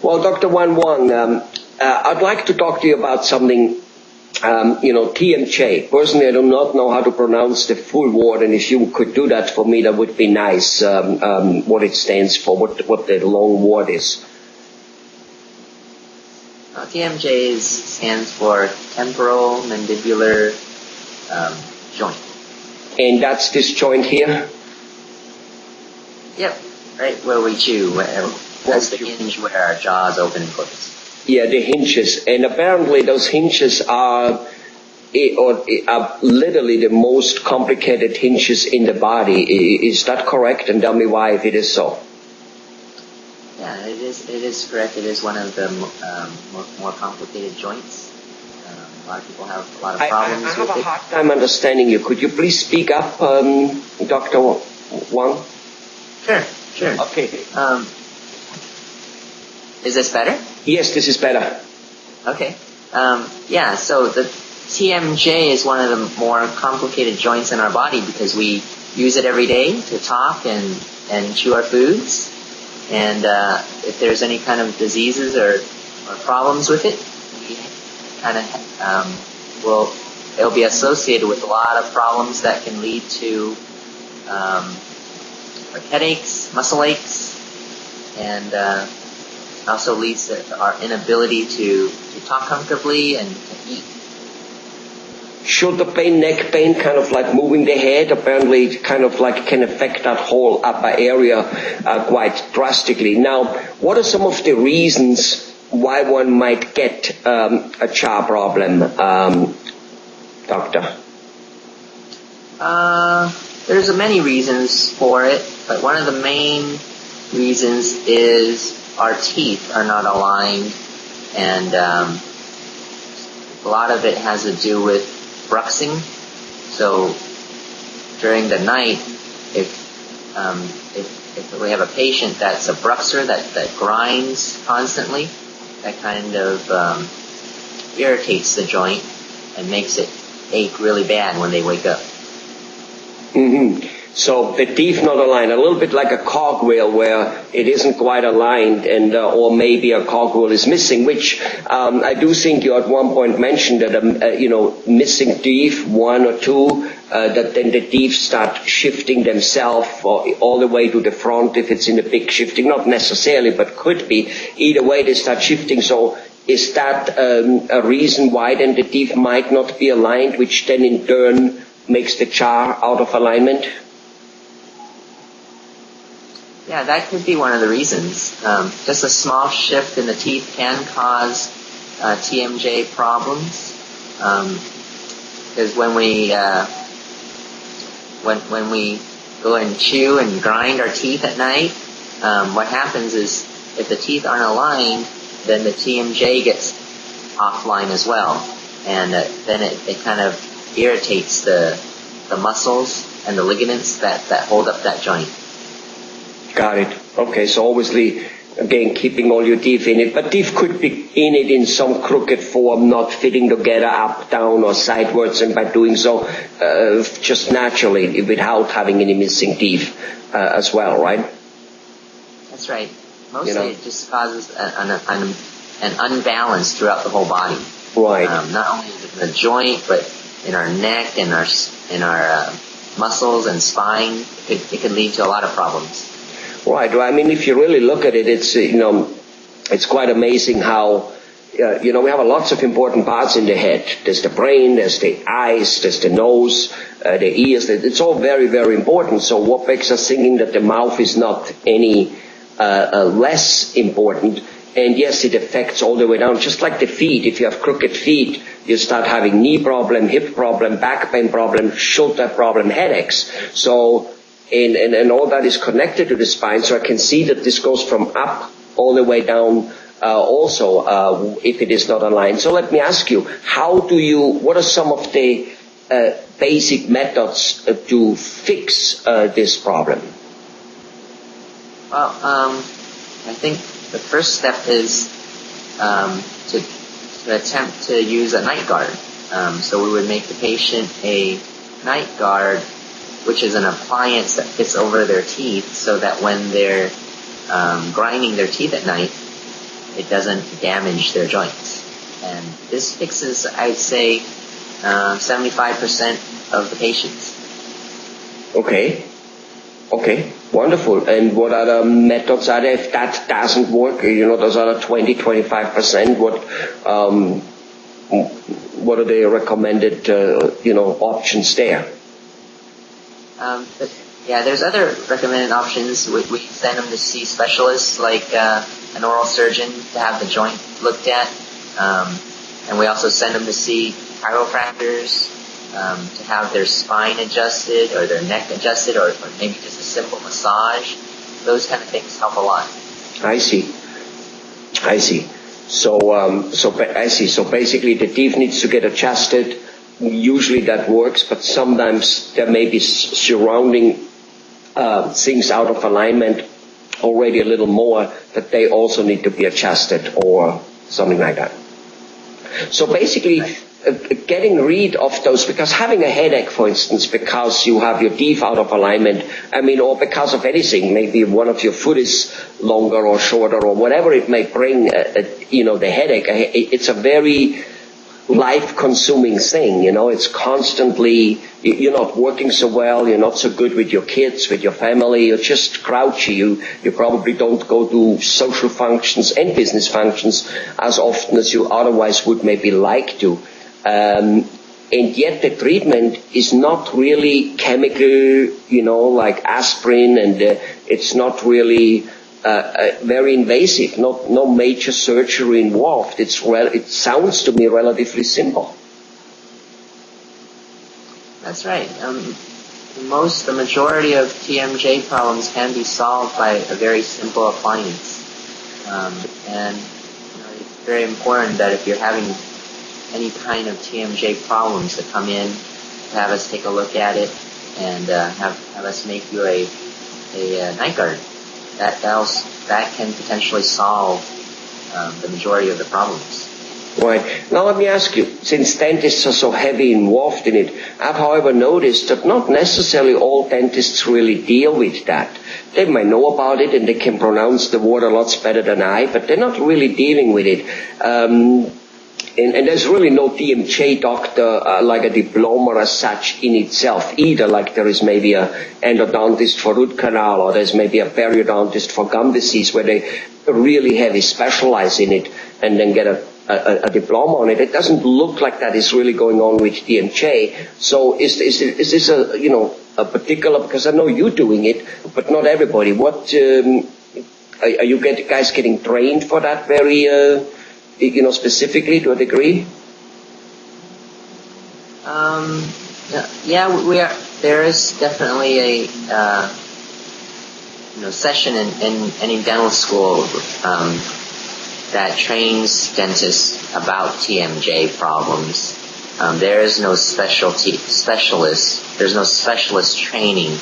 Well, Dr. Wan Wang, I'd like to talk to you about something, TMJ. Personally, I do not know how to pronounce the full word, and if you could do that for me, that would be nice, what it stands for, what the long word is. TMJ stands for temporal mandibular joint. And that's this joint here? Yep, right where we chew. That's the hinge where our jaws open and close. Yeah, the hinges. And apparently those hinges are literally the most complicated hinges in the body. Is that correct? And tell me why if it is so. Yeah, it is correct. It is one of the more complicated joints. A lot of people have a lot of problems with it. I have a hard time understanding you. Could you please speak up, Dr. Wang? Sure. Okay. Is this better? Yes, this is better. Okay. So the TMJ is one of the more complicated joints in our body because we use it every day to talk and chew our foods. And if there's any kind of diseases or problems with it, we kind of it'll be associated with a lot of problems that can lead to like headaches, muscle aches, and also leads to our inability to talk comfortably and to eat. Shoulder pain, neck pain, kind of like moving the head, apparently it kind of like can affect that whole upper area quite drastically. Now, what are some of the reasons why one might get a jaw problem, doctor? There's many reasons for it, but one of the main reasons is our teeth are not aligned, and a lot of it has to do with bruxing. So during the night, if we have a patient that's a bruxer that grinds constantly, that kind of irritates the joint and makes it ache really bad when they wake up. Mm-hmm. So the teeth not aligned, a little bit like a cogwheel where it isn't quite aligned, and or maybe a cogwheel is missing, which I do think you at one point mentioned that missing teeth, one or two, that then the teeth start shifting themselves all the way to the front if it's in a big shifting, not necessarily, but could be. Either way they start shifting. So is that a reason why then the teeth might not be aligned, which then in turn makes the jaw out of alignment? Yeah, that could be one of the reasons. Just a small shift in the teeth can cause TMJ problems. Because when we go and chew and grind our teeth at night, what happens is if the teeth aren't aligned, then the TMJ gets offline as well, and then it kind of irritates the muscles and the ligaments that hold up that joint. Got it. Okay, so obviously, again, keeping all your teeth in it, but teeth could be in it in some crooked form, not fitting together up, down, or sideways, and by doing so, just naturally, without having any missing teeth as well, right? That's right. Mostly it just causes an unbalance throughout the whole body. Right. Not only in the joint, but in our neck, in our muscles and spine. It could lead to a lot of problems. Right. Well, I mean, if you really look at it, it's it's quite amazing how we have lots of important parts in the head. There's the brain, there's the eyes, there's the nose, the ears. It's all very, very important. So what makes us thinking that the mouth is not any less important? And yes, it affects all the way down, just like the feet. If you have crooked feet, you start having knee problem, hip problem, back pain problem, shoulder problem, headaches. So, and all that is connected to the spine. So I can see that this goes from up all the way down also if it is not aligned. So let me ask you, what are some of the basic methods to fix this problem? Well, I think the first step is to attempt to use a night guard. So we would make the patient a night guard, which is an appliance that fits over their teeth so that when they're grinding their teeth at night, it doesn't damage their joints. And this fixes, I'd say, 75% of the patients. Okay. Okay, wonderful. And what other methods are there if that doesn't work? Those other 20-25%, what are the recommended, options there? There's other recommended options. We send them to see specialists like an oral surgeon to have the joint looked at. And we also send them to see chiropractors to have their spine adjusted or their neck adjusted or maybe just a simple massage. Those kind of things help a lot. I see. So I see. So basically the teeth needs to get adjusted. Usually that works, but sometimes there may be surrounding things out of alignment already a little more that they also need to be adjusted or something like that. So basically, getting rid of those, because having a headache, for instance, because you have your teeth out of alignment, or because of anything, maybe one of your foot is longer or shorter or whatever it may bring, the headache, it's a very life-consuming thing, it's constantly, you're not working so well, you're not so good with your kids, with your family, you're just grouchy, you probably don't go to social functions and business functions as often as you otherwise would maybe like to. And yet the treatment is not really chemical, like aspirin, and it's not really very invasive, no major surgery involved. It sounds to me relatively simple. That's right. The majority of TMJ problems can be solved by a very simple appliance. And it's very important that if you're having any kind of TMJ problems to come in, have us take a look at it, and have us make you a night guard. That can potentially solve the majority of the problems. Right. Now let me ask you, since dentists are so heavy involved in it, I've however noticed that not necessarily all dentists really deal with that. They might know about it and they can pronounce the word a lot better than I, but they're not really dealing with it. And there's really no TMJ doctor like a diploma as such in itself either, like there is maybe a endodontist for root canal or there's maybe a periodontist for gum disease where they really heavy specialize in it and then get a diploma on it. It doesn't look like that is really going on with TMJ. So is this a particular, because I know you're doing it, but not everybody. What are you guys getting trained for that very specifically to a degree? We are. There is definitely a session in any dental school that trains dentists about TMJ problems. There is no specialist. There's no specialist training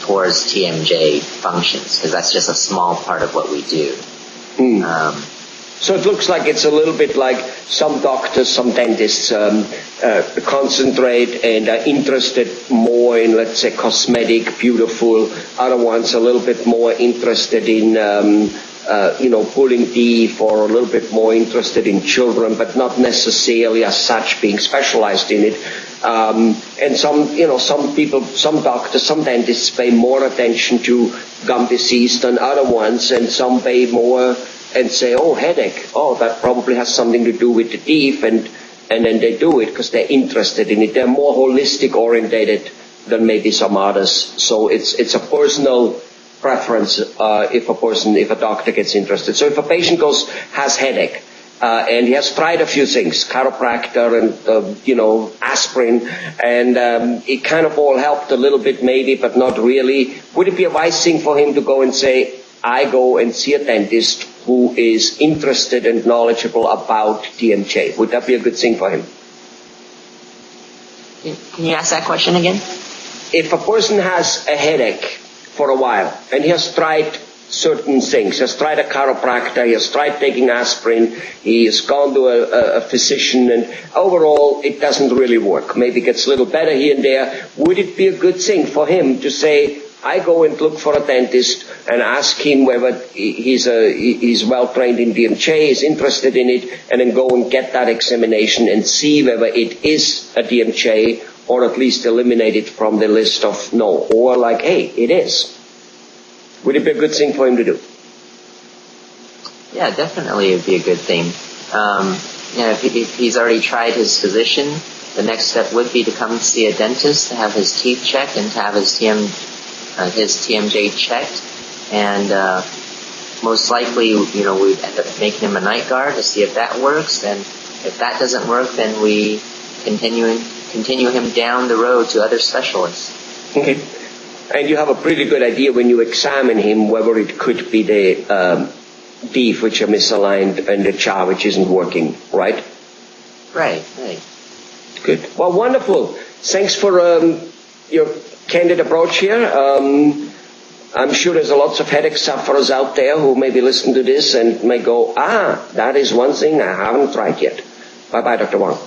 towards TMJ functions because that's just a small part of what we do. So it looks like it's a little bit like some doctors, some dentists concentrate and are interested more in, let's say, cosmetic, beautiful. Other ones a little bit more interested in, pulling teeth, or a little bit more interested in children, but not necessarily as such being specialized in it. And some people, some doctors, some dentists pay more attention to gum disease than other ones, and some pay more and say, headache, that probably has something to do with the teeth, and then they do it because they're interested in it. They're more holistic orientated than maybe some others. So it's a personal preference if a doctor gets interested. So if a patient has headache, and he has tried a few things, chiropractor and, aspirin, and it kind of all helped a little bit maybe, but not really, would it be a wise thing for him to go and say, I go and see a dentist who is interested and knowledgeable about TMJ? Would that be a good thing for him? Can you ask that question again? If a person has a headache for a while and he has tried certain things, he has tried a chiropractor, he has tried taking aspirin, he has gone to a physician, and overall it doesn't really work. Maybe it gets a little better here and there. Would it be a good thing for him to say, I go and look for a dentist and ask him whether he's well trained in DMJ, is interested in it, and then go and get that examination and see whether it is a DMJ or at least eliminate it from the list of no. Or like, hey, it is. Would it be a good thing for him to do? Yeah, definitely it would be a good thing. If he's already tried his physician, the next step would be to come see a dentist, to have his teeth checked and to have his TMJ checked. And most likely, we'd end up making him a night guard to see if that works. And if that doesn't work, then we continue him down the road to other specialists. Okay. And you have a pretty good idea when you examine him whether it could be the teeth which are misaligned and the jaw which isn't working, right? Right. Good. Well, wonderful. Thanks for your candid approach here. I'm sure there's lots of headache sufferers out there who maybe listen to this and may go, that is one thing I haven't tried yet. Bye-bye, Dr. Wang.